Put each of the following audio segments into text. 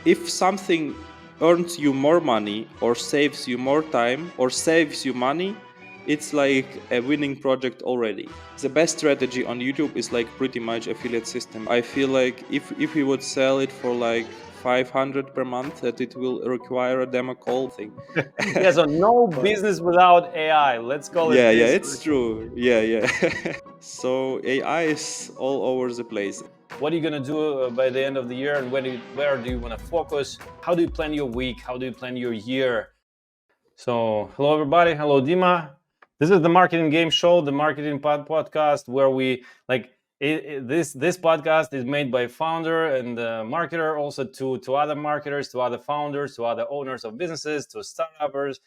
if something earns you more money or saves you more time or saves you money, it's like a winning project already. The best strategy on YouTube is like pretty much affiliate system. I feel like if we would sell it for like 500 per month, that it will require a demo call thing. Yeah, so no business without AI. Let's call it Yeah, this. it's true. Yeah. So AI is all over the place. What are you going to do by the end of the year, and where do you want to focus? How do you plan your week? How do you plan your year? So, hello everybody. Hello Dima. This is the Marketing Game Show, the marketing podcast, where we like this podcast is made by founder and marketer, also to other marketers, to other founders, to other owners of businesses, to startups,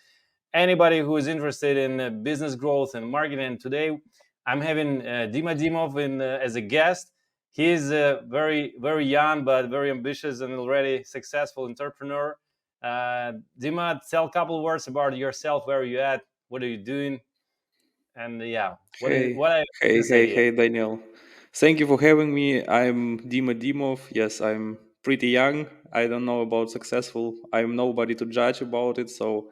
anybody who is interested in business growth and marketing. And today, I'm having Dima Dimov as a guest. He is very young but very ambitious and already successful entrepreneur. Dima, tell a couple words about yourself. Where are you at? What are you doing? And what I can say to you. Hey, Daniel. Thank you for having me. I'm Dima Dimov. Yes, I'm pretty young. I don't know about successful. I'm nobody to judge about it. So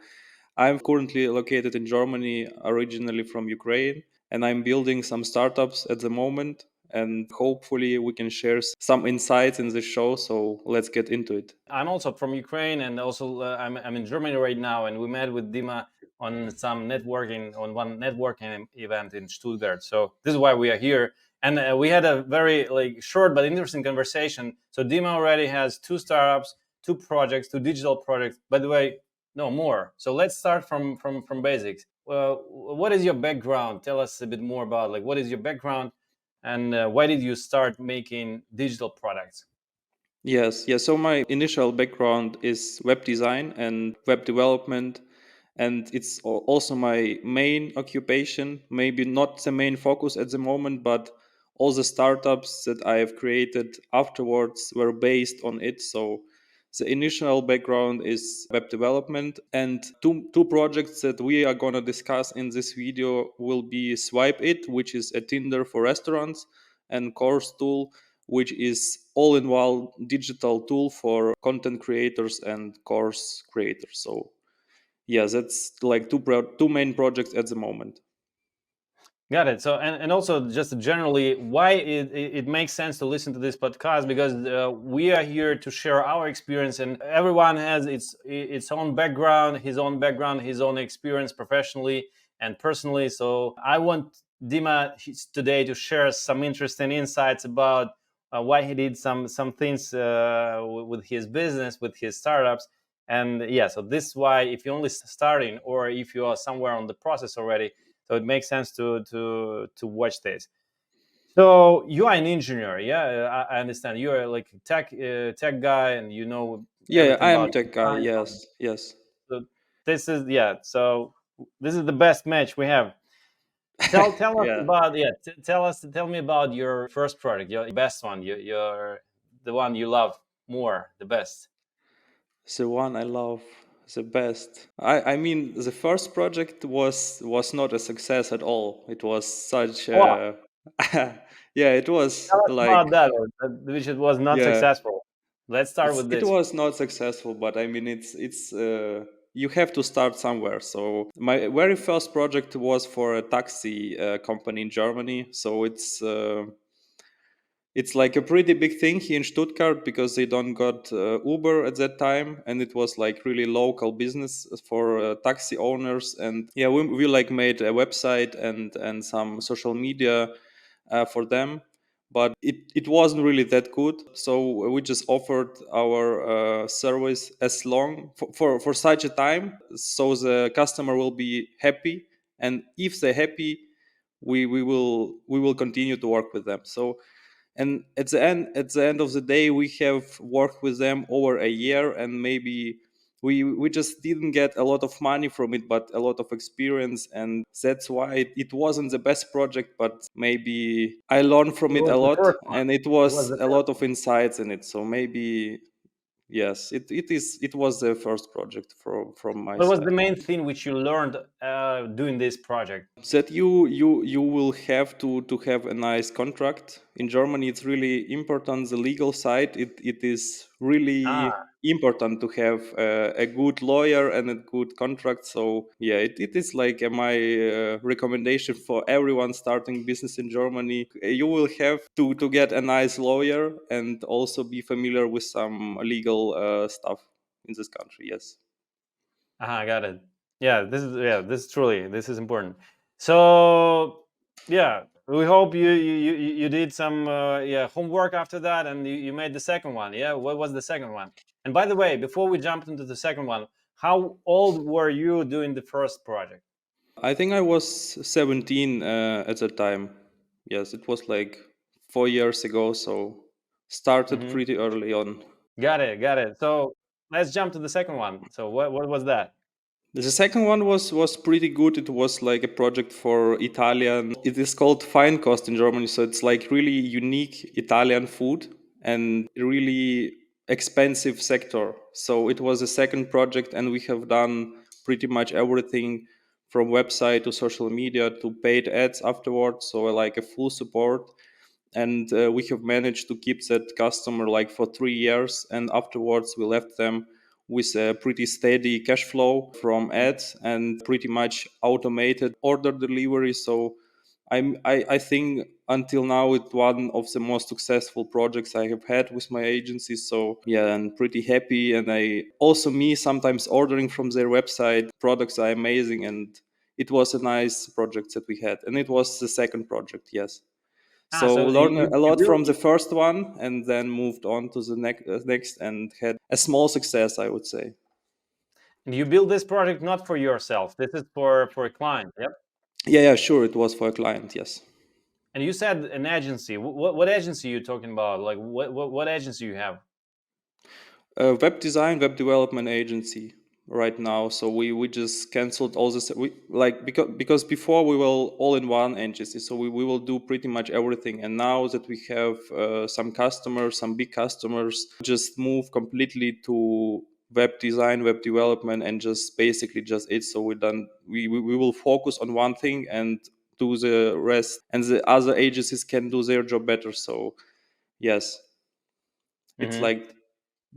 I'm currently located in Germany, originally from Ukraine, and I'm building some startups at the moment. And hopefully, we can share some insights in the show. So let's get into it. I'm also from Ukraine, and also I'm in Germany right now. And we met with Dima on one networking event in Stuttgart. So this is why we are here. And we had a very short but interesting conversation. So Dima already has 2 startups, 2 projects, 2 digital projects. By the way, no more. So let's start from basics. Well, what is your background? Tell us a bit more about what is your background, and why did you start making digital products? Yes. So my initial background is web design and web development, and it's also my main occupation. Maybe not the main focus at the moment, but all the startups that I have created afterwards were based on it. So the initial background is web development, and two projects that we are going to discuss in this video will be SwipEat, which is a Tinder for restaurants, and CourseTool, which is all-in-one digital tool for content creators and course creators. So yeah, that's like two main projects at the moment. Got it. So, and also just generally, why it makes sense to listen to this podcast, because we are here to share our experience, and everyone has its own background, his own experience professionally and personally. So, I want Dima today to share some interesting insights about why he did some things with his business, with his startups, and so this is why, if you're only starting or if you are somewhere on the process already, so it makes sense to watch this. So you are an engineer, yeah? I understand. You are like a tech guy, and you know Yeah, everything I am about tech guy. design. Yes. So this is So this is the best match we have. Tell us Yeah. about tell me about your first product, your best one, your the one you love more, the best. The one I love the best. I mean, the first project was not a success at all. It was such Oh, a yeah. It was tell us like about that, which it was not yeah. successful. Let's start with It this. was not successful, but I mean, it's you have to start somewhere. So my very first project was for a taxi company in Germany. So it's like a pretty big thing here in Stuttgart because they don't got Uber at that time, and it was like really local business for taxi owners. And yeah, we like made a website and some social media for them, but it wasn't really that good. So we just offered our service as long for such a time, so the customer will be happy, and if they're happy, we will continue to work with them. So and at the end of the day, we have worked with them over a year, and maybe we just didn't get a lot of money from it, but a lot of experience, and that's why it wasn't the best project, but maybe I learned It from it was a the lot, first one. and it It was was the a first lot of insights in it. So maybe yes, it was the first project from my What was the side. main thing which you learned doing this project? That you will have to have a nice contract In Germany, it's really important. The legal side, it is really Ah, important to have a good lawyer and a good contract. So yeah, it is like my recommendation for everyone starting business in Germany. You will have to get a nice lawyer and also be familiar with some legal stuff in this country. Yes. got it. This is truly this is important. So yeah, we hope you did some homework after that, and you made the second one. Yeah, what was the second one? And by the way, before we jumped into the second one, how old were you doing the first project? I think I was 17 at the time. Yes, it was like 4 years ago. So started Hmm. pretty early on. Got it, got it. So let's jump to the second one. So what was that? The second one was pretty good. It was like a project for Italian. It is called fine cost in Germany, so it's like really unique Italian food and really expensive sector. So it was a second project, and we have done pretty much everything from website to social media to paid ads afterwards. So like a full support, and we have managed to keep that customer like for 3 years, and afterwards we left them with a pretty steady cash flow from ads and pretty much automated order delivery. So I think until now it's one of the most successful projects I have had with my agency. So yeah, I'm pretty happy, and I also me sometimes ordering from their website. Products are amazing, and it was a nice project that we had, and it was the second project. Yes. Ah, So so learn a you lot built from the first one, and then moved on to the next, and had a small success, I would say. you build this project not for yourself. This is for a client. Yep. Yeah, yeah, sure. It was for a client. Yes. And you said an agency. What agency are you talking about? Like what agency you have? Web design, web development agency right now. So we just canceled all this. We like because before we were all in one agency, so we will do pretty much everything. And now that we have some customers, some big customers, just move completely to web design, web development, and just basically just it. So we will focus on one thing and do the rest, and the other agencies can do their job better. So yes, it's Hmm. like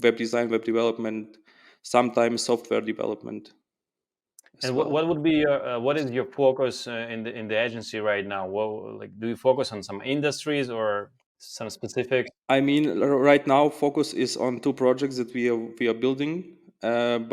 web design, web development, sometimes software development as And well. what would be your what is your focus in the agency right now? What like do you focus on some industries or some specific? I mean, right now, focus is on two projects that we are building.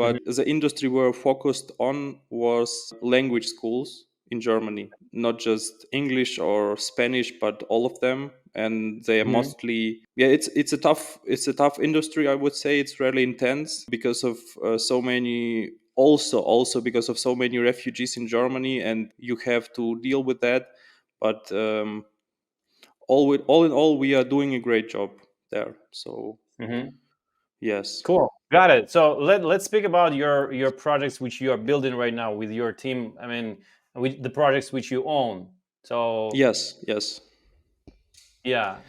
Mhm. But the industry we're focused on was language schools in Germany, not just English or Spanish, but all of them. And they are Mhm. mostly, yeah, it's a tough industry. I would say it's really intense because of so many. Also because of so many refugees in Germany, and you have to deal with that. But all in all, we are doing a great job there. So Mhm. yes, Cool. Got it. So let's speak about your projects which you are building right now with your team. I mean, with the projects which you own. So yes. yeah,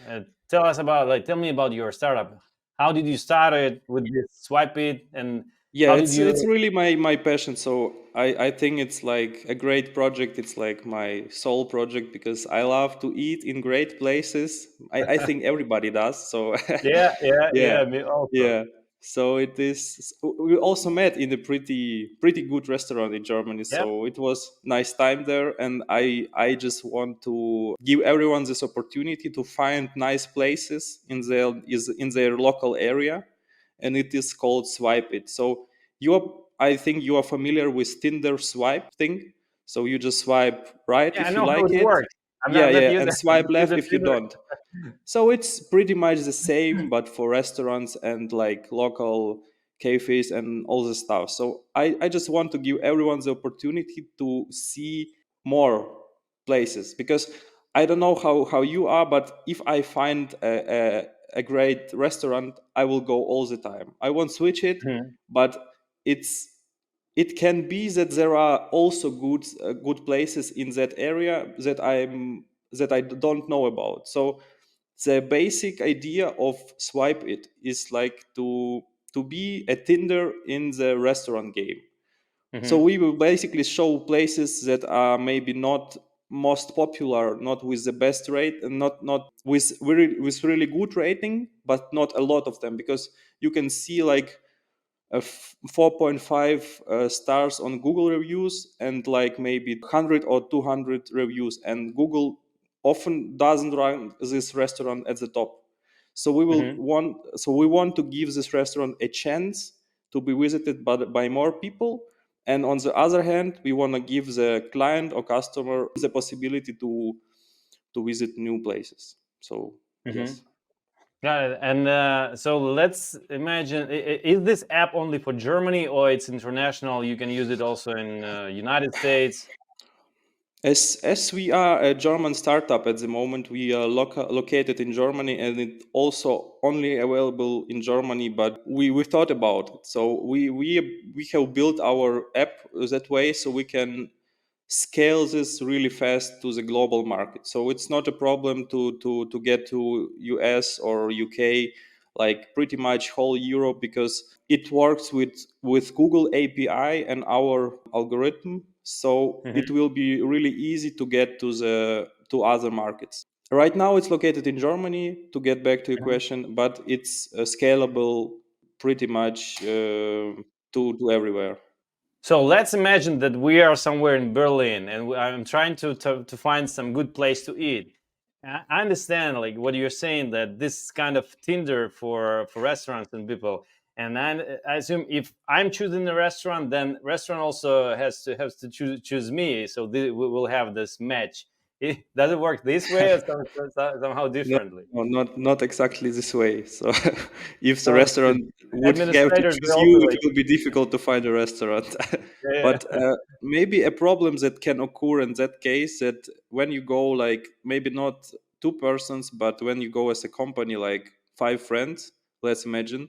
tell us about like tell me about your startup. How did you start it with this SwipEat, and Yeah, how did it's you? really my passion. So I think it's like a great project. It's like my soul project because I love to eat in great places. I think everybody does. So Yeah, yeah, yeah, yeah. Me also. yeah. So it is. We also met in a pretty good restaurant in Germany. Yep. So it was nice time there, and I just want to give everyone this opportunity to find nice places in their local area, and it is called Swipe It. So I think you are familiar with Tinder swipe thing. So you just swipe right Yeah, I if you know how like it it. works. Yeah, I'm not yeah, using and I'm swipe not left using if you Tinder. don't. So it's pretty much the same, but for restaurants and like local cafes and all the stuff. So I just want to give everyone the opportunity to see more places because I don't know how you are, but if I find a great restaurant, I will go all the time. I won't switch it, Mhm, but it's it can be that there are also good places in that area that I don't know about. So the basic idea of Swipe It is like to be a Tinder in the restaurant game. So mhm, we will basically show places that are maybe not most popular, not with the best rate, and not with really good rating, but not a lot of them, because you can see like 4.5 stars on Google reviews and like maybe 100 or 200 reviews, and Google often doesn't rank this restaurant at the top. So Hmm. we want to give this restaurant a chance to be visited by more people, and on the other hand, we want to give the client or customer the possibility to visit new places. So Hmm. yes. Got it. And so let's imagine, is this app only for Germany or it's international? You can use it also in United States. As we are a German startup at the moment, we are located in Germany, and it also only available in Germany. But we thought about it, so we have built our app that way, so we can scale this really fast to the global market. So it's not a problem to get to US or UK, like pretty much whole Europe, because it works with Google API and our algorithm. So it Hmm. will be really easy to get to other markets. Right now it's located in Germany, to get back to your question, but it's scalable pretty much to everywhere. So let's imagine that we are somewhere in Berlin and I'm trying to find some good place to eat. I understand like what you're saying, that this is kind of Tinder for restaurants and people. And I assume if I'm choosing the restaurant, then restaurant also has to choose me. So we will have this match. Does it work this way or somehow No, differently? no, not exactly this way. So, if the So restaurant would have to administrators, choose they're also you, it like, will be difficult to find a restaurant. yeah, But yeah. maybe a problem that can occur in that case, that when you go, like maybe not two persons, but when you go as a company, like five friends, let's imagine,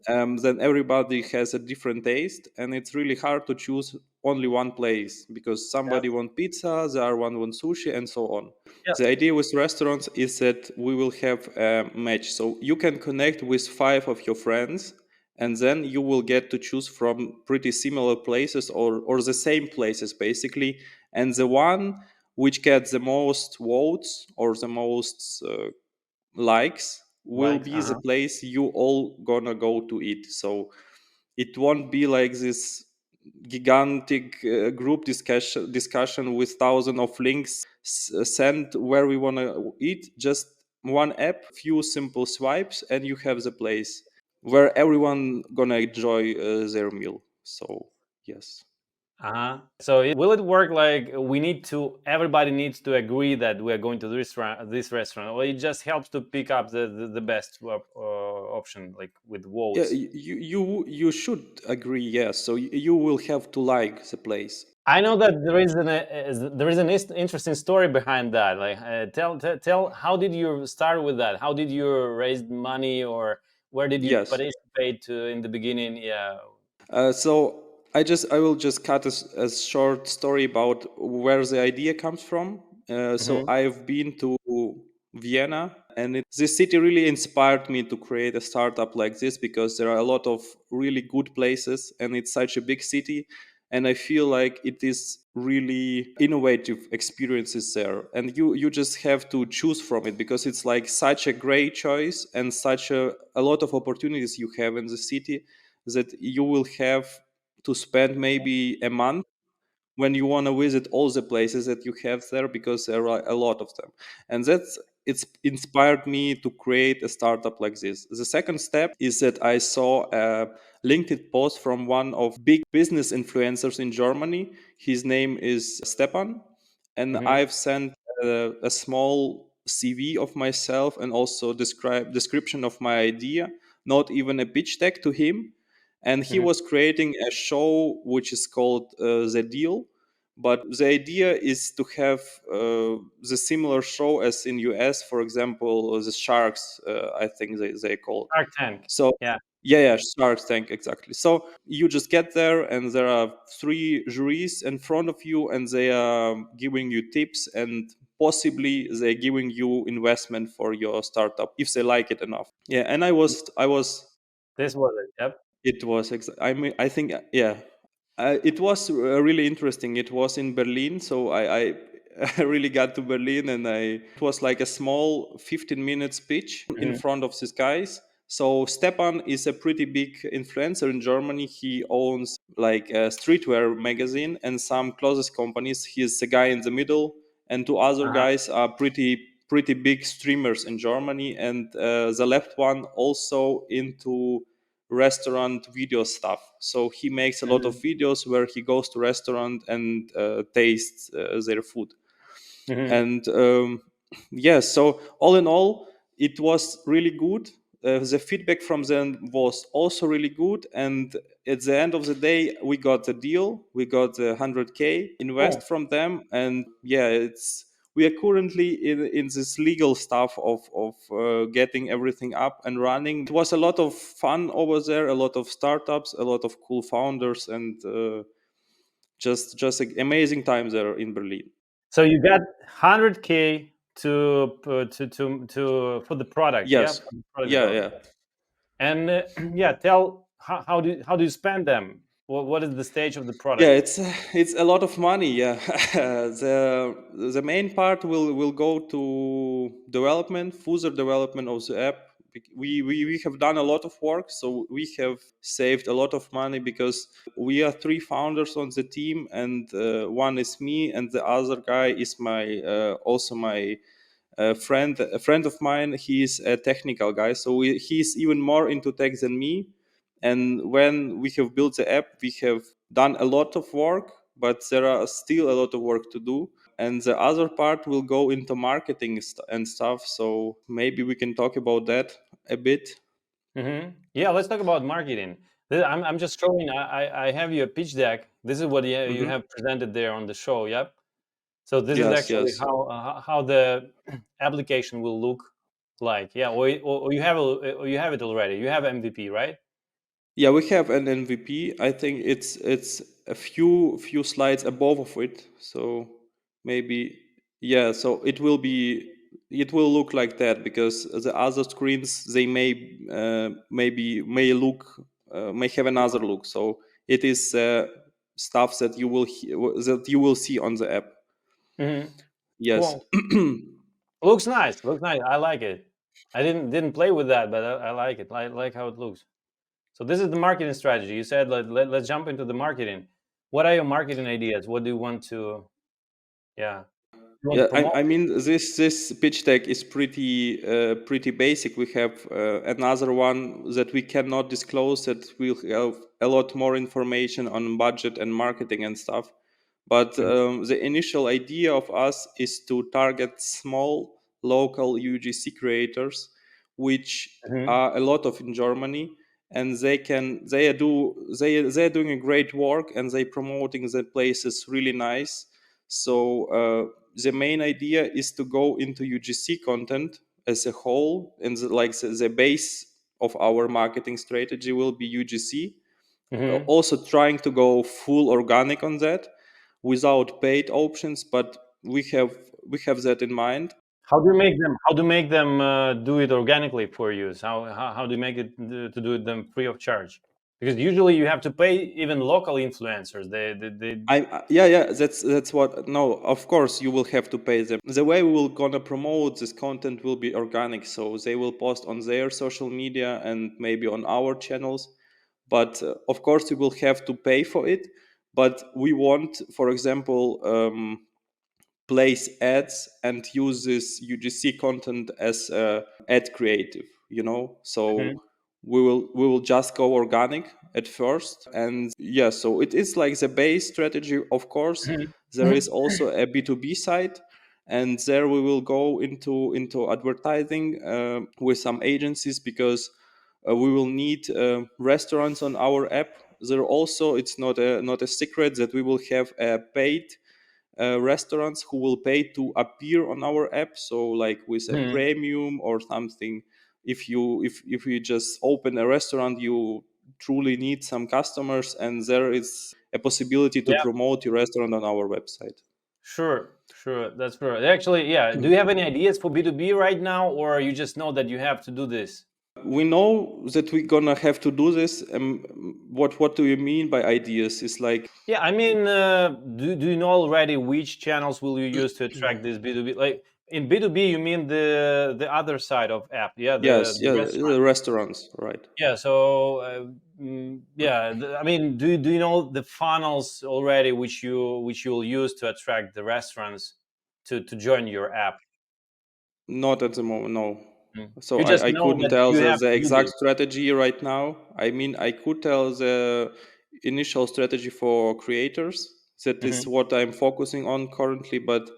then everybody has a different taste, and it's really hard to choose only one place, because somebody Yes. want pizza, the other one want sushi, and so on. Yeah. The idea with restaurants is that we will have a match, so you can connect with five of your friends, and then you will get to choose from pretty similar places, or the same places basically, and the one which gets the most votes or the most likes will Like, be the place you all gonna go to eat. So it won't be like this gigantic group discussion with thousands of links sent where we want to eat. Just one app, few simple swipes, and you have the place where everyone gonna enjoy their meal. So yes. uh-huh. So will it work like we need to everybody needs to agree that we are going to this restaurant, or it just helps to pick up the best option like with Yeah, votes? you should agree. Yes, so you will have to like the place. I know that there is an interesting story behind that. Like, tell how did you start with that? How did you raise money, or where did you Yes. participate in the beginning? Yeah. So I will just cut a short story about where the idea comes from. So Hmm. I've been to Vienna, and this city really inspired me to create a startup like this, because there are a lot of really good places, and it's such a big city, and I feel like it is really innovative experiences there, and you just have to choose from it, because it's like such a great choice and such a lot of opportunities you have in the city, that you will have to spend maybe a month when you want to visit all the places that you have there, because there are a lot of them. And that's it's inspired me to create a startup like this. The second step is that I saw a LinkedIn post from one of big business influencers in Germany. His name is Stepan, and Hmm. I've sent a small CV of myself, and also description of my idea, not even a pitch deck, to him, and he Hmm. was creating a show which is called The Deal. But the idea is to have the similar show as in US, for example, the Sharks, I think they call. Shark Tank. So Yeah. yeah, Shark Tank, exactly. So you just get there, and there are three juries in front of you, and they are giving you tips, and possibly they're giving you investment for your startup if they like it enough. Yeah, and I was This was it. Yep. it was. I mean, I think, yeah, it was really interesting. It was in Berlin, so I really got to Berlin, and it was like a small 15 minute speech in Mhm. front of these guys. So Stepan is a pretty big influencer in Germany. He owns like a streetwear magazine and some clothes companies. He's the guy in the middle, and two other Uh-huh. guys are pretty big streamers in Germany. And the left one also into restaurant video stuff. So he makes a lot of Mhm. videos where he goes to restaurant and tastes their food. Mhm. And yes, so all in all, it was really good. The feedback from them was also really good, and at the end of the day, we got the deal. We got the 100K invest Cool. from them, and yeah, it's we are currently in this legal stuff of getting everything up and running. It was a lot of fun over there, a lot of startups, a lot of cool founders, and just amazing time there in Berlin. So you got 100K to for the product, yeah, Yes, for the product yeah, yeah. development. And yeah, tell how do you spend them? What is the stage of the Yeah, product? it's a lot of money. Yeah, the main part will go to development, further development of the app. We have done a lot of work, so we have saved a lot of money because we are three founders on the team, and one is me, and the other guy is my also my a friend of mine. He's a technical guy, so he's even more into tech than me. And when we have built the app, we have done a lot of work, but there are still a lot of work to do. And the other part will go into marketing and stuff. So maybe we can talk about that a bit. Yeah, let's talk about marketing. I'm just showing. I have you a pitch deck. This is what you Hmm. have presented there on the show. Yep. So this is Yes, actually yes. how the application will look like. Yeah, or you have it already. You have MVP, right? Yeah, we have an MVP. I think it's a few slides above of it. So maybe yeah. So it will look like that because the other screens they may have another look. So it is stuff that that you will see on the app. hmm Yes. Cool. Looks nice. Looks nice. I like it. I didn't play with that, but I like it. I like how it looks. So this is the marketing strategy. You said let's jump into the marketing. What are your marketing ideas? What do you want to yeah you want to Yeah, promote? I mean this pitch deck is pretty basic. We have another one that we cannot disclose that will have a lot more information on budget and marketing and stuff. But the initial idea of us is to target small local UGC creators, which Mm-hmm. are a lot of in Germany, and they are doing a great work and they promoting the places really nice. So the main idea is to go into UGC content as a whole, and the base of our marketing strategy will be UGC. Mm-hmm. Also trying to go full organic on that without paid options, but we have that in mind. How do you make them do it organically for you? So how do you make it to do them free of charge? Because usually you have to pay even local influencers. They Yeah, yeah, that's what. No, of course you will have to pay them. The way we will gonna promote this content will be organic, so they will post on their social media and maybe on our channels. But of course you will have to pay for it. But we want, for example, place ads and use this UGC content as ad creative, so Mhm, we will just go organic at first. And yeah, so it is like the base strategy. Of course mhm, there is also a B2B side, and there we will go into advertising with some agencies, because we will need restaurants on our app. There also, it's not a secret that we will have a paid restaurants who will pay to appear on our app, so like with a mhm. premium or something. If you just open a restaurant, you truly need some customers, and there is a possibility to Yeah, promote your restaurant on our website. sure, sure. That's sure. Actually, yeah. Do you have any ideas for B2B right now, or you just know that you have to do this? We know that we're gonna have to do this. What do you mean by ideas? It's like Yeah, I mean, do you know already which channels will you use to attract this B2B? Like in B2B, you mean the other side of app, yeah, yes, the yeah, restaurant. the restaurants, right? Yeah, so yeah, I mean, do you know the funnels already which you'll use to attract the restaurants to join your app? Not at the moment, no. Mm. So You just I know couldn't that tell you have the to do exact this. strategy right now. I mean, I could tell the initial strategy for creators. That is Hmm. what I'm focusing on currently, but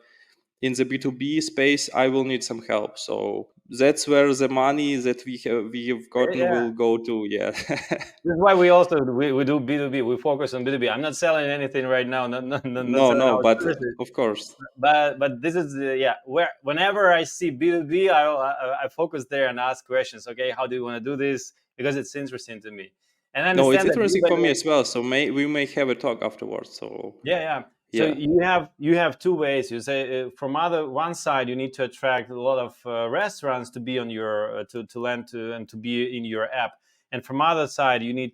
in the B2B space, I will need some help. So that's where the money that we have gotten Yeah. will go to. Yeah. This is why we also we do B2B. We focus on B2B. I'm not selling anything right now. Not No, selling no, our but services. of course. But this is yeah. Where whenever I see B2B, I focus there and ask questions. Okay, how do you want to do this? Because it's interesting to me, and I No, it's understand that you, interesting by for the me way. as well. So we may have a talk afterwards. So Yeah, yeah. So yeah. you have two ways. You say from other one side, you need to attract a lot of restaurants to be on your to land to and to be in your app, and from other side, you need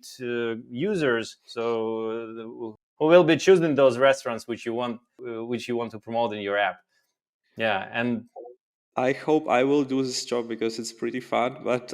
users. So who will be choosing those restaurants which you want to promote in your app. Yeah, and I hope I will do this job because it's pretty fun, but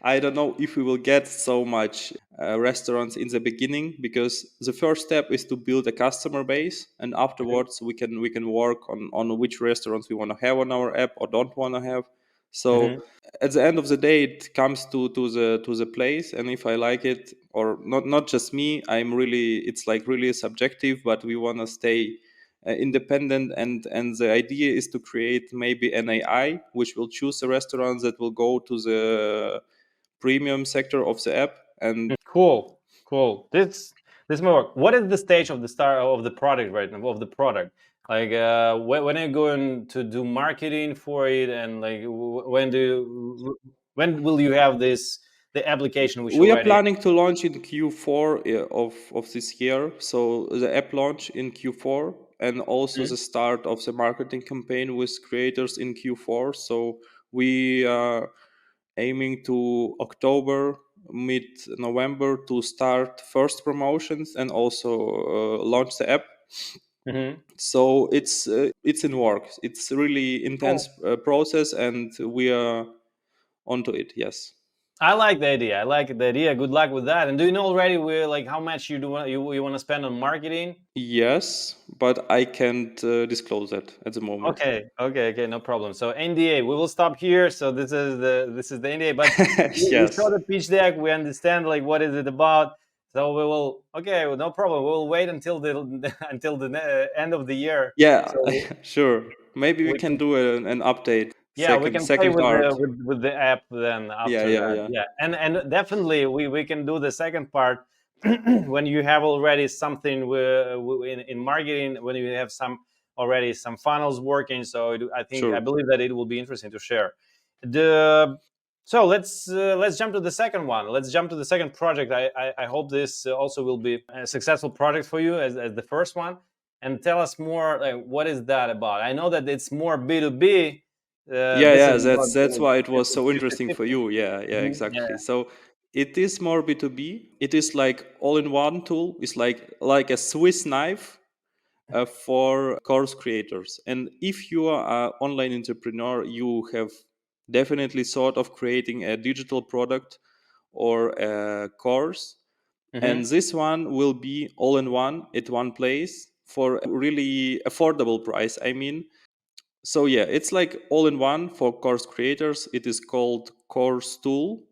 I don't know if we will get so much restaurants in the beginning because the first step is to build a customer base, and afterwards we can work on which restaurants we want to have on our app or don't want to have. So Mhm. at the end of the day, it comes to the place, and if I like it or not just me, I'm really it's like really subjective, but we want to stay independent, and the idea is to create maybe an AI which will choose the restaurants that will go to the premium sector of the app. And Cool, cool. This may work. What is the stage of the start of the product right now? Of the product, like when are you going to do marketing for it, and like when will you have this the application which we are already? planning to launch in Q4 of this year, so the app launch in Q4, and also Mhm. the start of the marketing campaign with creators in Q4. So we are aiming to October, mid November, to start first promotions and also launch the app. Mhm. So it's in work. It's really intense Cool. process, and we are onto it. Yes. I like the idea. I like the idea. Good luck with that. And do you know already where like how much you want to spend on marketing? Yes, but I can't disclose that at the moment. Okay, okay, okay, no problem. So NDA, we will stop here. So this is the NDA, but we saw Yes. the pitch deck. We understand like what is it about. So we will okay, well, no problem. We'll wait until the until the end of the year. Yeah, So sure. Maybe we we can can do an update. yeah we Second can play second with part. the app then Yeah, after yeah, that. yeah. Yeah, and definitely we can do the second part when you have already something in marketing when you have some already some funnels working. So I Sure. believe that it will be interesting to share the. So let's jump to the second one. Let's jump to the second project. I hope this also will be a successful project for you as the first one. And tell us more. Like, what is that about? I know that it's more B2B. Yeah, This yeah, is about that's why it was so interesting for 50/50. you. Yeah, yeah, Mhm. Yeah. exactly. So it is more B2B. It is like all-in-one tool. It's like a Swiss knife for course creators. And if you are an online entrepreneur, you have definitely thought of creating a digital product or a course. And Hmm. this one will be all in one at one place for a really affordable price. I mean, so yeah, it's like all in one for course creators. It is called Course Tool.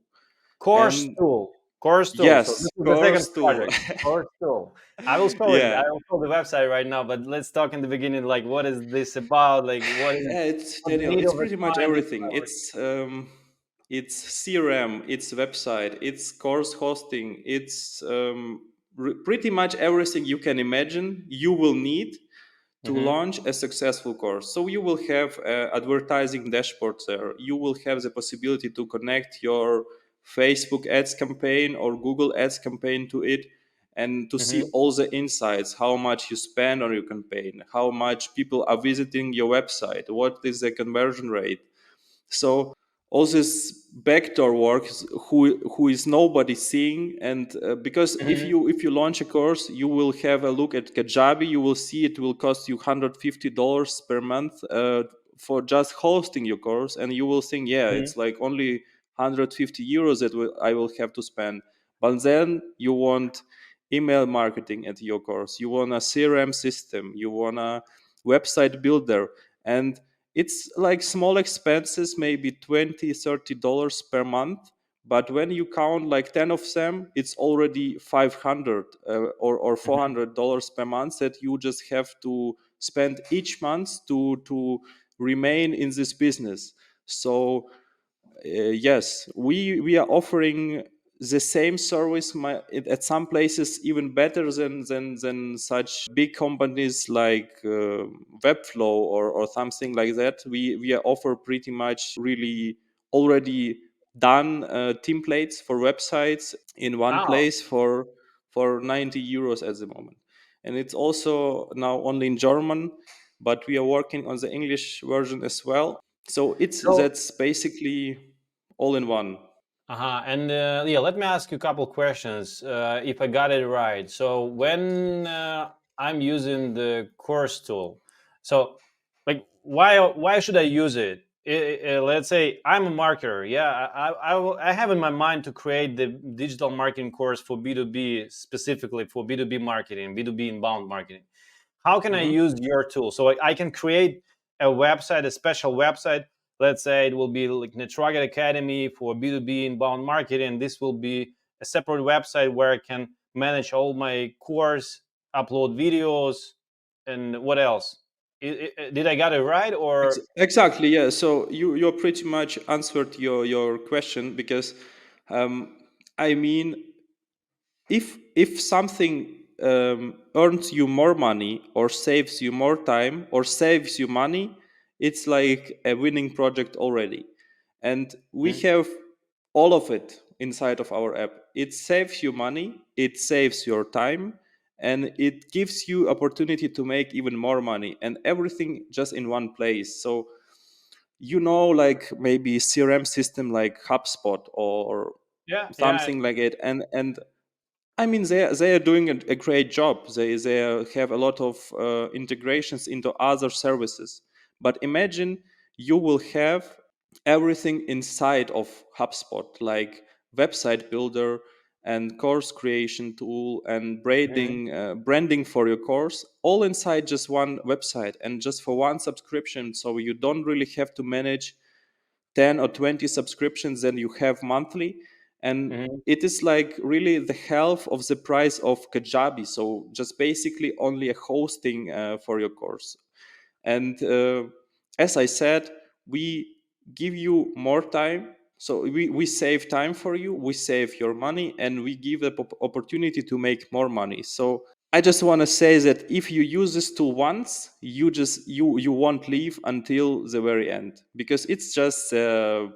Course And tool. Course tool. So yes, this is the second Course Tool. project. Course tool. I will show it. I Yeah. will show the website right now. But let's talk in the beginning. Like, what is this about? Like, Yeah, it's what the Daniel, need it's of a pretty much client is everything. about. It's CRM, it's website, it's course hosting, it's pretty much everything you can imagine you will need to Mm-hmm. launch a successful course. So you will have advertising dashboard there. You will have the possibility to connect your Facebook ads campaign or Google ads campaign to it, and to see Mm-hmm. all the insights, how much you spend on your campaign, how much people are visiting your website, what is the conversion rate. So all this backdoor work who is nobody seeing. And because Hmm. if you launch a course, you will have a look at Kajabi, you will see it will cost you $150 per month for just hosting your course, and you will think, yeah, Hmm. it's like only 150 euros that I will have to spend. But then you want email marketing at your course, you want a CRM system, you want a website builder, and it's like small expenses, maybe 20 $30 per month. But when you count like 10 of them, it's already 500 or Hmm. $400 per month that you just have to spend each month to remain in this business. So yes, we are offering the same service, at some places even better than such big companies like Webflow or something like that. We offer pretty much really already done templates for websites in one Wow. place for 90 euros at the moment. And it's also now only in German, but we are working on the English version as well. So it's So, that's basically all in one. uh-huh. And yeah, let me ask you a couple questions, if I got it right. So when I'm using the course tool, so like why should I use it? Let's say I'm a marketer. Yeah, I have in my mind to create the digital marketing course for B2B, specifically for B2B marketing, B2B inbound marketing. How can I Mhm. use your tool? So I can create a website, a special website. Let's say it will be like Netrocket Academy for B2B inbound marketing. This will be a separate website where I can manage all my course, upload videos, and what else? Did I got it right? Or Exactly, yeah. So you pretty much answered your question, because um, I mean, if something earns you more money or saves you more time or saves you money, it's like a winning project already. And we Mhm. have all of it inside of our app. It saves you money, it saves your time, and it gives you opportunity to make even more money, and everything just in one place. So like maybe CRM system like HubSpot or Yeah, yeah. something like it. And I mean, they are doing a great job. They have a lot of integrations into other services. But imagine you will have everything inside of HubSpot, like website builder and course creation tool and Mhm. branding for your course, all inside just one website and just for one subscription. So you don't really have to manage 10 or 20 subscriptions that you have monthly. And Mhm. it is like really the half of the price of Kajabi. So just basically only a hosting for your course. And as I said, we give you more time. So we save time for you, we save your money, and we give the opportunity to make more money. So I just want to say that if you use this tool once, you won't leave until the very end, because it's just a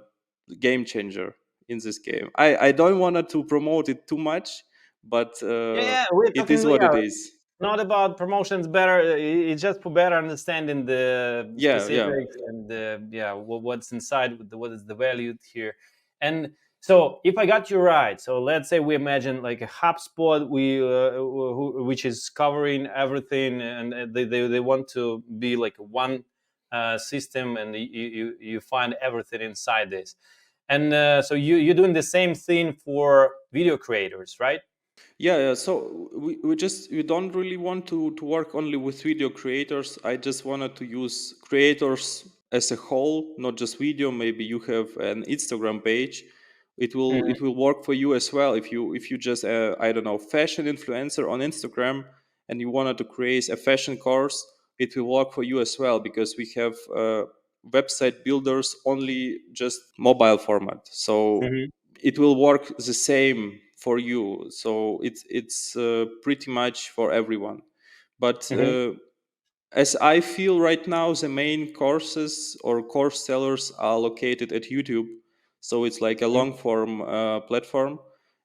game changer in this game. I don't want to promote it too much, but Yeah, yeah. We're it talking. is what it Yeah, is. not about promotions better. It's just for better understanding the Yeah, yeah. specifics and yeah, what's inside, what is the value here. And so if I got you right, so let's say we imagine like a HubSpot, which is covering everything, and they want to be like one system, and you find everything inside this. And so you're doing the same thing for video creators, right? Yeah, yeah. So we don't really want to work only with video creators. I just wanted to use creators as a whole, not just video. Maybe you have an Instagram page. Mhm. It will work for you as well. If you just I don't know, fashion influencer on Instagram, and you wanted to create a fashion course, it will work for you as well, because we have website builders only just mobile format. So Mhm. it will work the same for you. So it's pretty much for everyone. But Mhm. as I feel right now, the main courses or course sellers are located at YouTube. So it's like a Mhm. long form platform,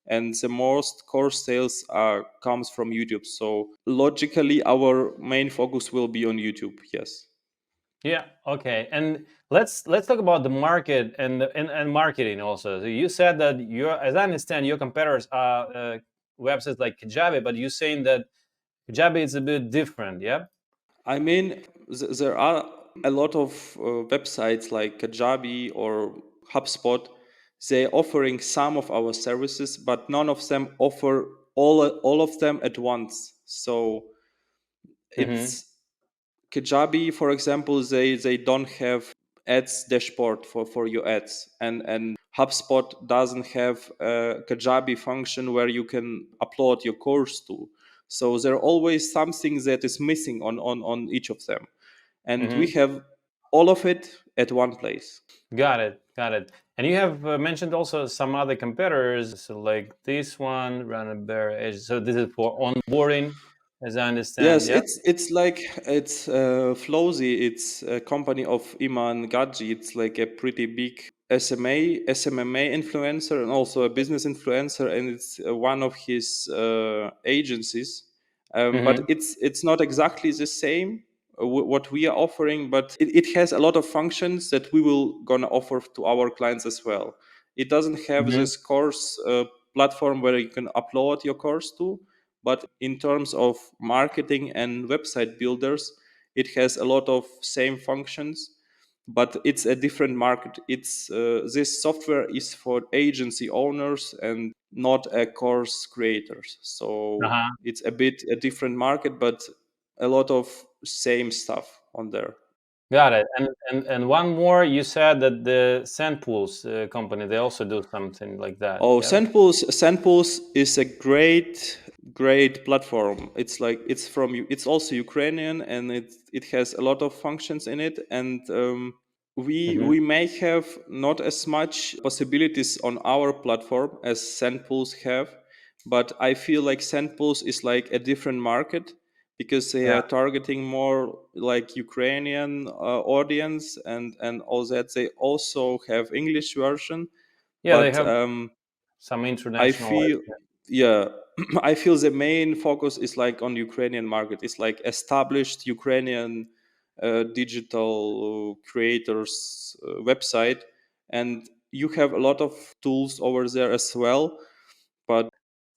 and the most course sales are comes from YouTube. So logically, our main focus will be on YouTube. Yes. Yeah. Okay. And let's talk about the market and marketing also. So you said that as I understand, your competitors are websites like Kajabi, but you're saying that Kajabi is a bit different. Yeah. I mean, there are a lot of websites like Kajabi or HubSpot. They're offering some of our services, but none of them offer all of them at once. So Mm-hmm. it's Kajabi, for example, they don't have ads dashboard for your ads, and HubSpot doesn't have a Kajabi function where you can upload your course to. So there always something that is missing on each of them, and we Mm-hmm. have all of it at one place. Got it. Got it. And you have mentioned also some other competitors, so like this one, Run a Bear Edge. So this is for onboarding, as I understand. Yes, Yeah. it's like it's Flowsy. It's a company of Iman Gadji. It's like a pretty big SMMA influencer and also a business influencer, and it's one of his agencies. But Mm-hmm. it's not exactly the same what we are offering, but it has a lot of functions that we will gonna offer to our clients as well. It doesn't have Mm-hmm. this course platform where you can upload your course to, but in terms of marketing and website builders, it has a lot of same functions, but it's a different market. It's this software is for agency owners and not a course creators. So Uh-huh. it's a bit a different market, but a lot of same stuff on there. Got it. And one more, you said that the Sandpools company, they also do something like that. Oh, Yeah. Sandpools is a great platform. It's like it's also Ukrainian, and it has a lot of functions in it, and Mm-hmm. we may have not as much possibilities on our platform as Sandpools have, but I feel like Sandpools is like a different market because they Yeah. are targeting more like Ukrainian audience and all that. They also have English version, Yeah, they but have some I international. feel, yeah, I feel the main focus is like on Ukrainian market. It's like established Ukrainian digital creators website, and you have a lot of tools over there as well. But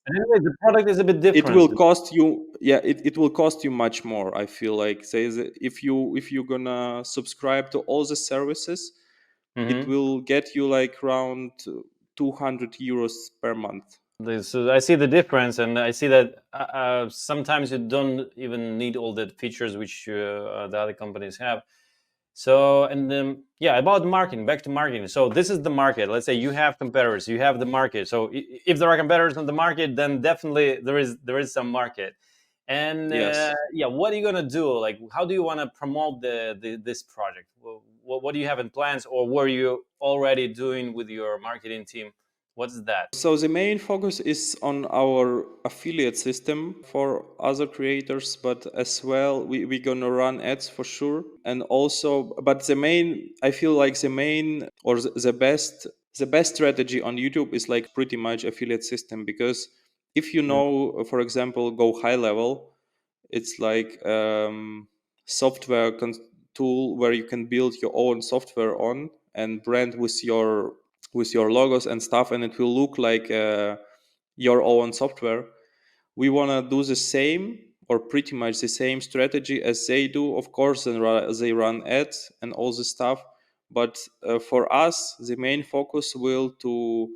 And anyway, the product is a bit it different. will cost you, yeah, it will cost you much more. I feel like if you're gonna subscribe to all the services, it Mm-hmm. will get you like around 200 euros per month. So I see the difference, and I see that sometimes you don't even need all the features which the other companies have. So, and yeah, about marketing, back to marketing. So, this is the market. Let's say you have competitors, you have the market. So, if there are competitors on the market, then definitely there is some market. And Yes. yeah, what are you gonna do? Like, how do you want to promote this project? What do you have in plans, or what are you already doing with your marketing team? What's that? So the main focus is on our affiliate system for other creators, but as well we're gonna run ads for sure. And also, but the main, I feel like the main or the best strategy on YouTube is like pretty much affiliate system, because if you know, for example, go high level, it's like software tool where you can build your own software on and brand with your logos and stuff, and it will look like your own software. We want to do the same or pretty much the same strategy as they do. Of course, and they run ads and all this stuff, but for us the main focus will to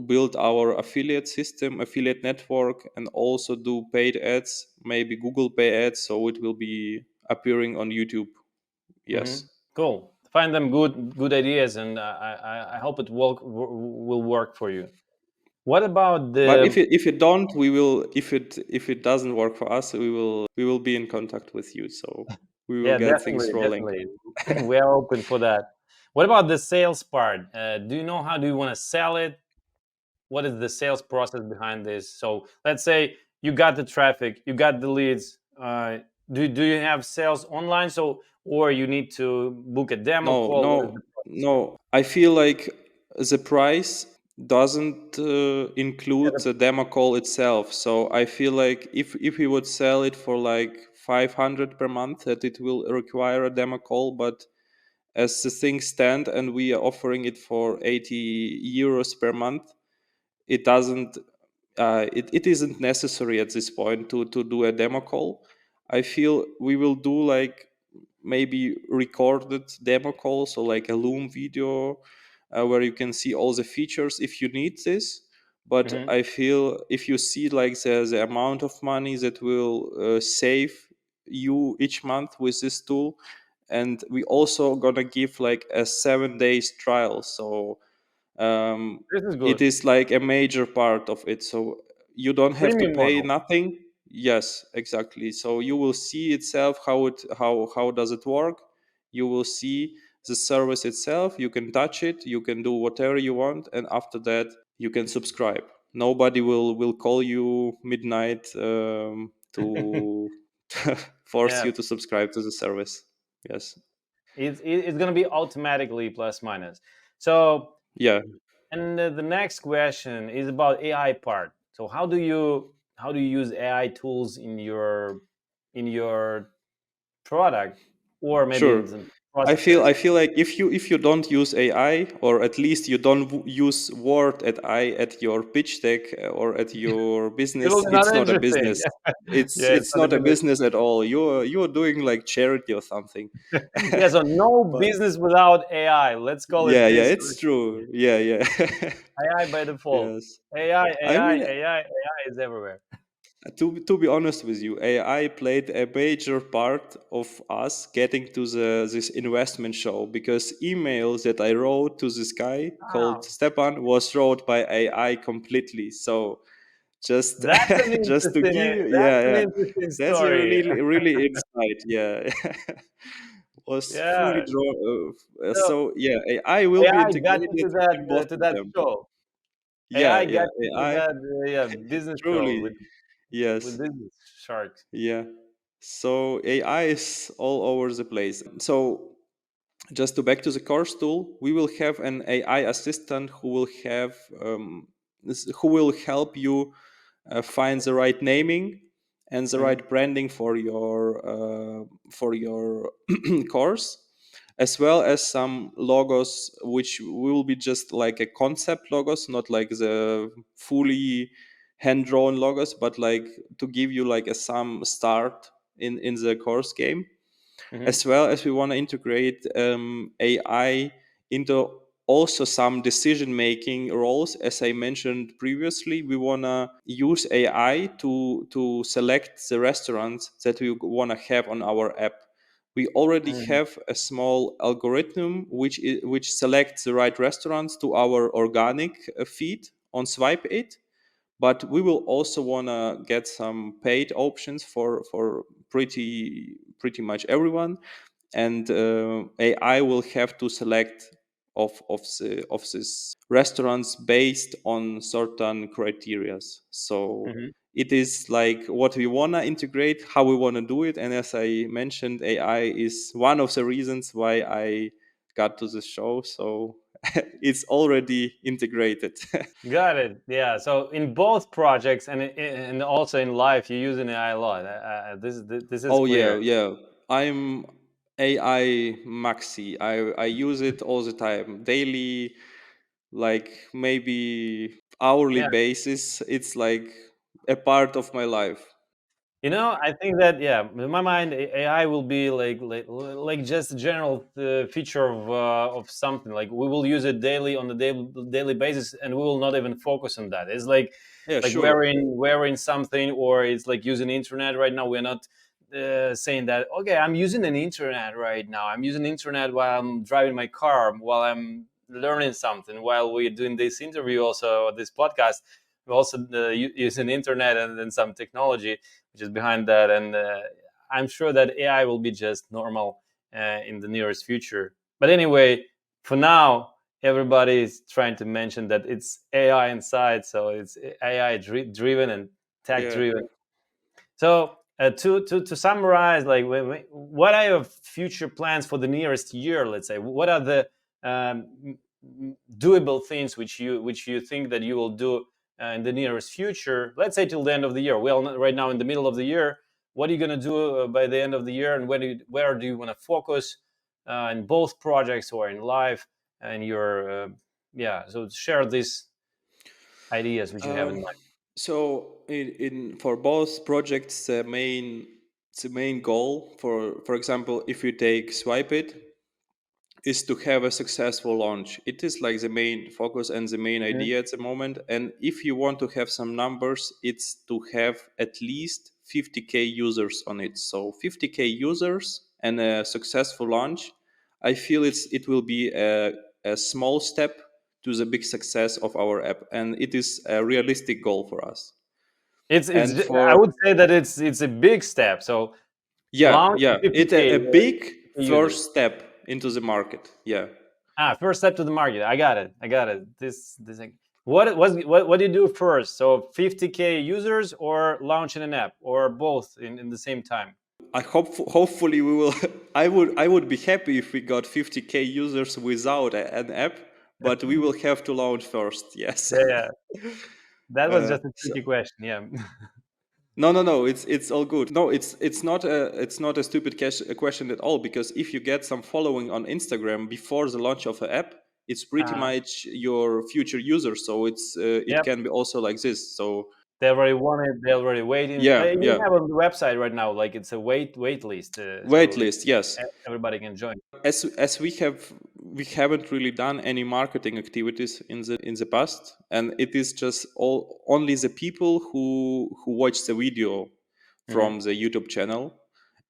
build our affiliate system, affiliate network, and also do paid ads, maybe Google Pay ads, so it will be appearing on YouTube. Mm-hmm. Yes. Cool. Find them good ideas, and I hope it will work for you. What about But the? if it don't, we will if it doesn't work for us, we will be in contact with you. So we will Yeah, get definitely, things rolling. definitely. We are open for that. What about the sales part? Do you know how do you want to sell it? What is the sales process behind this? So let's say you got the traffic, you got the leads. Do you have sales online? So or you need to book a demo No, call? What is the no, process here? no. I feel like the price doesn't Yeah, include the demo call itself. So I feel like if we would sell it for like 500 per month that it will require a demo call, but as the things stand and we are offering it for 80 euros per month, it doesn't it isn't necessary at this point to do a demo call. I feel we will do like maybe recorded demo calls, so like a Loom video where you can see all the features if you need this. But Hmm. I feel if you see like the amount of money that will save you each month with this tool, and we also gonna give like a 7 days trial. So This is it good. is like a major part of it, so you don't have to Premium pay model. nothing. Yes, exactly. So you will see itself how does it work. You will see the service itself, you can touch it, you can do whatever you want, and after that you can subscribe. Nobody will call you midnight to force Yeah, you to subscribe to the service. Yes. it's going to be automatically plus minus. So, Yeah, and the next question is about AI part. So how do you use AI tools in your product, or maybe sure. in some I processes? feel like if you don't use AI, or at least you don't use word at I at your pitch deck or at your It will business, be it's not not a interesting. business. It's Yeah, it's it's not a not a business. business at all. You're doing like charity or something. Yeah, so no But business without AI. Let's call it yeah, this. it's true. Yeah. AI by default. Yes. AI, I AI, mean, AI, AI is everywhere. to be honest with you, AI played a major part of us getting to this investment show, because emails that I wrote to this guy called Wow, Stepan was wrote by AI completely. So just that's an just to interesting. give you, That's yeah, an yeah, interesting that's a story. really insight. Yeah, was fully Yeah. drawn. So So yeah, AI will be AI got you integrated in both to of that them. show. Yeah, AI yeah, got you to AI that yeah business show truly, with yes. business sharks. Yeah. So AI is all over the place. So just to back to the course tool, we will have an AI assistant who will have who will help you find the right naming and the Hmm. right branding for your course, as well as some logos which will be just like a concept logos, not like the fully hand drawn logos, but like to give you like a some start in the course game. Hmm. As well as we want to integrate AI into also some decision making roles. As I mentioned previously, we want to use AI to select the restaurants that we want to have on our app. We already Hmm. have a small algorithm which selects the right restaurants to our organic feed on SwipEat, but we will also want to get some paid options for pretty much everyone, and AI will have to select of this restaurants based on certain criterias. So Hmm. it is like what we want to integrate, how we want to do it, and as I mentioned, AI is one of the reasons why I got to the show. So it's already integrated. Got it. Yeah. So in both projects and also in life, you use an AI a lot. This is Oh yeah, clear. yeah. I'm AI maxi. I use it all the time, daily, like maybe hourly Yeah. basis. It's like a part of my life. I think that yeah, in my mind, AI will be like just a general feature of something. Like we will use it daily on the daily basis, and we will not even focus on that. It's Yeah, like sure. wearing something, or it's like using internet right now. We're not saying that okay, I'm using an internet right now. I'm using internet while I'm driving my car, while I'm learning something, while we're doing this interview, also this podcast. We also using internet and then some technology which is behind that. And I'm sure that AI will be just normal in the nearest future. But anyway, for now, everybody is trying to mention that it's AI inside, so it's AI driven and tech Yeah. driven. So to summarize, like what are your future plans for the nearest year? Let's say, what are the doable things which you think that you will do in the nearest future? Let's say till the end of the year. Well, right now in the middle of the year. what are you going to do by the end of the year, and where do you want to focus in both projects or in life, and your yeah. So share these ideas which you have in Um, mind. so in for both projects, the main goal, for example, if you take SwipEat, is to have a successful launch. It is like the main focus and the main Mhm. idea at the moment. And if you want to have some numbers, it's to have at least 50K users on it. So 50K users and a successful launch. I feel it will be a small step to the big success of our app, and it is a realistic goal for us. And I for would say that it's a big step. So yeah, launch yeah, it's 50K a big 50K users. first step into the market. Yeah. First step to the market. I got it. I got it. This thing. What do you do first? So 50K users or launching an app or both in the same time? I hope hopefully we will. I would be happy if we got 50K users without an app, but we will have to launch first. Yes. Yeah, yeah. That was just a So, tricky question. Yeah. no. It's all good. No, it's not a stupid question at all, because if you get some following on Instagram before the launch of an app, it's pretty uh, much your future users. So it yeah. can be also like this. So They already want it. They're already waiting. yeah, You yeah. have on the website right now, like it's a wait list, so Waitlist, yes. everybody can join. As we haven't really done any marketing activities in the past, and it is just only the people who watch the video Mhm. from the YouTube channel,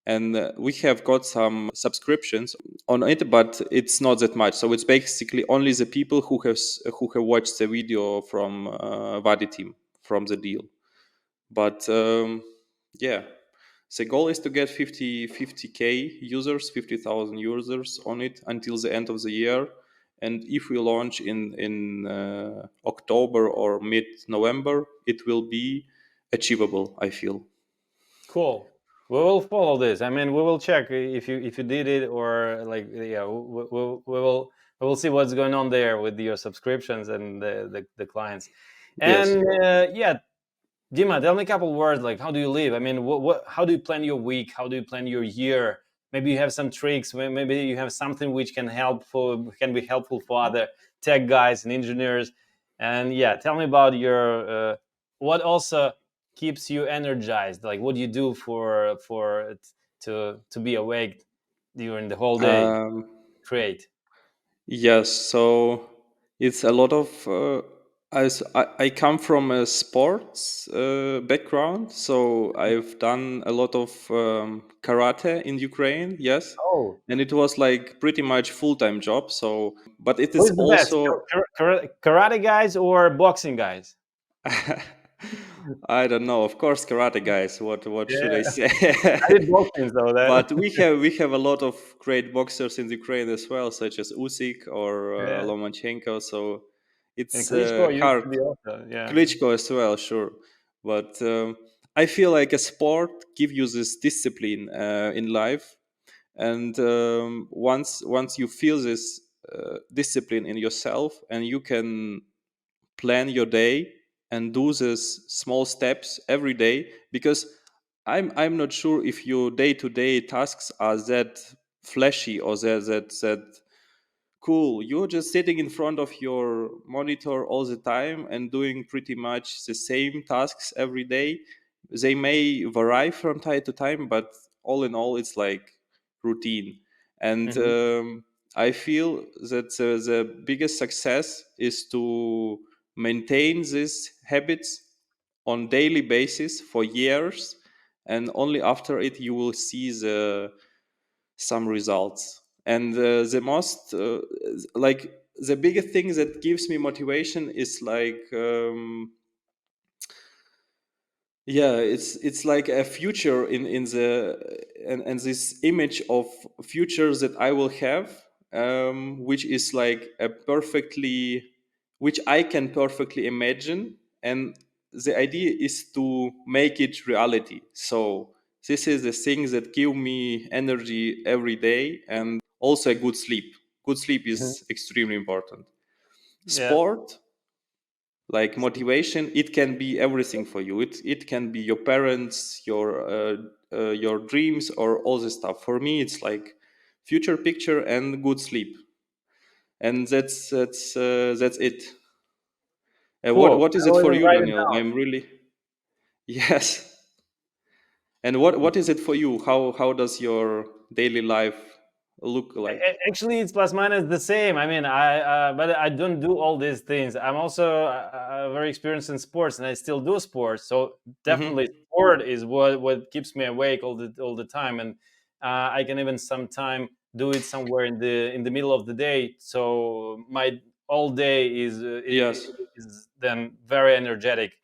and we have got some subscriptions on it, but it's not that much. So it's basically only the people who have watched the video from Vadi team from the deal. But yeah, the goal is to get 50K users, 50,000 users on it until the end of the year. And if we launch in October or mid November, it will be achievable, I feel. Cool. We will follow this. I mean, we will check if you did it, or like, yeah, we will see what's going on there with your subscriptions and the clients. Yes. And yeah, Dima, tell me a couple words. Like, how do you live? I mean, how do you plan your week? How do you plan your year? Maybe you have some tricks. Maybe you have something which can be helpful for other tech guys and engineers. And yeah, tell me about your what also keeps you energized. Like, what do you do to be awake during the whole day? Um, Create. yes. So it's a lot of. I come from a sports background, so I've done a lot of karate in Ukraine. Yes, Oh, and it was like pretty much full-time job. So, but it who is is the best, also. karate guys or boxing guys? I don't know. Of course, karate guys. What should I Yeah, say? I did boxing, so that. But we have a lot of great boxers in Ukraine as well, such as Usyk or Yeah. Lomachenko. So And it's Klitschko used hard. to be also, yeah. Klitschko as well, sure. But I feel like a sport give you this discipline in life, and once you feel this discipline in yourself, and you can plan your day and do these small steps every day, because I'm not sure if your day-to-day tasks are that flashy or that cool. You're just sitting in front of your monitor all the time and doing pretty much the same tasks every day. They may vary from time to time, but all in all, it's like routine. And Hmm. I feel that the biggest success is to maintain these habits on daily basis for years, and only after it you will see some results. And the most like the biggest thing that gives me motivation is like yeah, it's like a future in the and this image of future that I will have, which is like a perfectly, which I can perfectly imagine, and the idea is to make it reality. So this is the thing that give me energy every day, and also a good sleep. Good sleep Hmm. is extremely important. Yeah. Sport, Like motivation, it can be everything for you. It can be your parents, your dreams, or all this stuff. For me, it's like future picture and good sleep, and that's it. Cool. What is I it will for even you, write it Daniel? down. I'm really yes. And what is it for you? How does your daily life look like? Actually, it's plus minus the same. I mean, but I don't do all these things. I'm also very experienced in sports, and I still do sports. So definitely, Hmm. sport is what keeps me awake all the time, and I can even sometime do it somewhere in the middle of the day. So my all day Yes, is then very energetic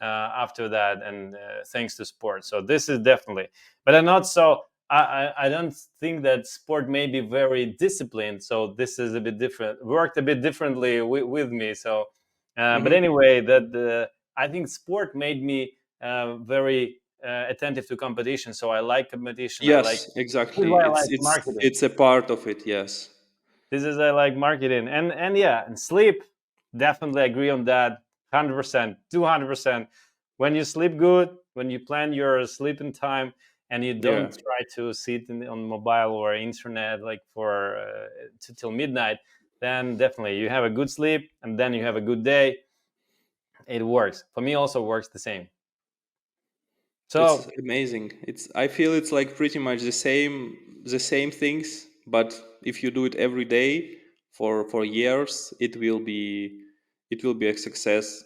after that, and thanks to sport. So this is definitely, but I'm not so. I don't think that sport may be very disciplined, so this is a bit different. Worked a bit differently with me. So, but hmm, anyway, that I think sport made me very attentive to competition. So I like competition. I like yes, this is exactly. why I like It's marketing. it's a part of it. Yes, This is I like marketing, and yeah, and sleep. Definitely agree on that. 100%, 200%. When you sleep good, when you plan your sleeping time, and you yeah. don't try to sit on mobile or internet like for till midnight, then definitely you have a good sleep, and then you have a good day. It works. For me, also works the same. That's So amazing. It's I feel it's like pretty much the same things, but if you do it every day for years, it will be a success.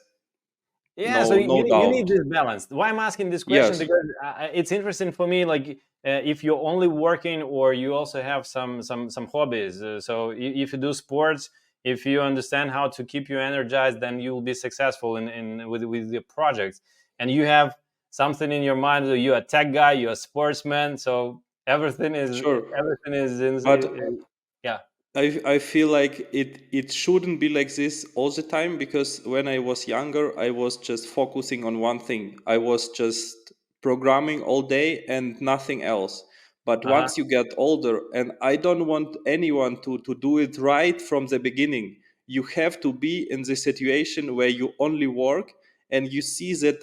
yeah, so No, no you need doubt. this balance. Why I'm asking this question? Yes, Because it's interesting for me. Like if you're only working, or you also have some hobbies. So if you do sports, if you understand how to keep you energized, then you will be successful in with your projects. And you have something in your mind. So you're a tech guy, you're a sportsman. So sure. everything is But yeah. I feel like it shouldn't be like this all the time, because when I was younger, I was just focusing on one thing. I was just programming all day and nothing else. But Uh huh. once you get older, and I don't want anyone to do it right from the beginning, you have to be in the situation where you only work, and you see that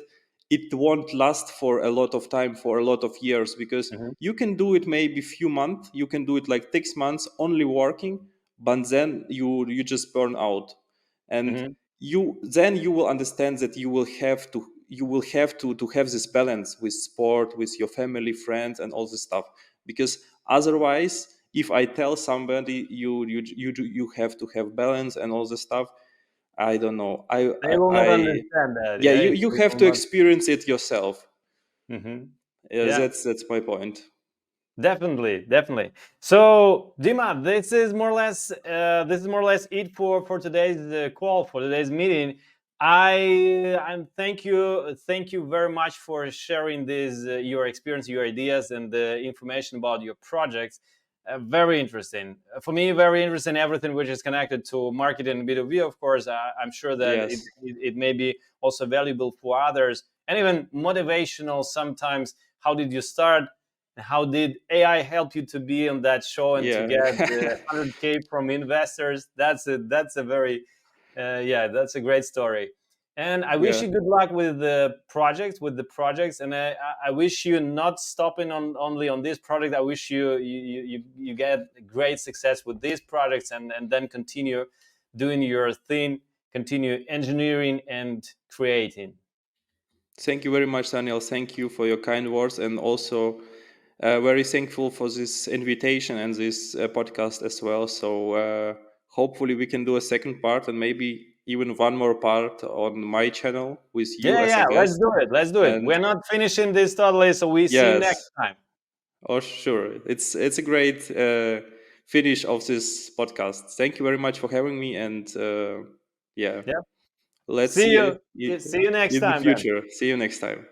it won't last for a lot of time, for a lot of years, because Hmm. you can do it maybe few months, you can do it like 6 months only working, but then you just burn out. And Hmm. you will understand that you will have to have this balance with sport, with your family, friends, and all this stuff. Because otherwise, if I tell somebody you have to have balance and all this stuff, I don't know. They will not I understand that. Yeah, Yeah, you it have will to not. experience it yourself. Hmm. Yeah, Yeah. that's my point. Definitely, definitely. So, Dima, this is more or less it for today's call, for today's meeting. I thank you very much for sharing this your experience, your ideas, and the information about your projects. Very interesting for me. Very interesting. Everything which is connected to marketing and B2B, of course. I'm sure that it, Yes, it it may be also valuable for others, and even motivational sometimes. How did you start? How did AI help you to be on that show and to yeah. get 100K from investors? That's a very yeah, that's a great story. And I wish Yeah. you good luck with the projects, and I wish you not stopping on only on this project. I wish you get great success with these projects, and then continue doing your thing, continue engineering and creating. Thank you very much, Daniel. Thank you for your kind words, and also very thankful for this invitation and this podcast as well. So hopefully we can do a second part, and maybe even one more part on my channel with you Yeah, as a yeah, let's guest. do it. Let's do it. And We're not finishing this totally, so we see you next yes, time. oh sure, it's a great finish of this podcast. Thank you very much for having me, and yeah, Yeah. let's See see you. you See you next in the time then. future. See you next time.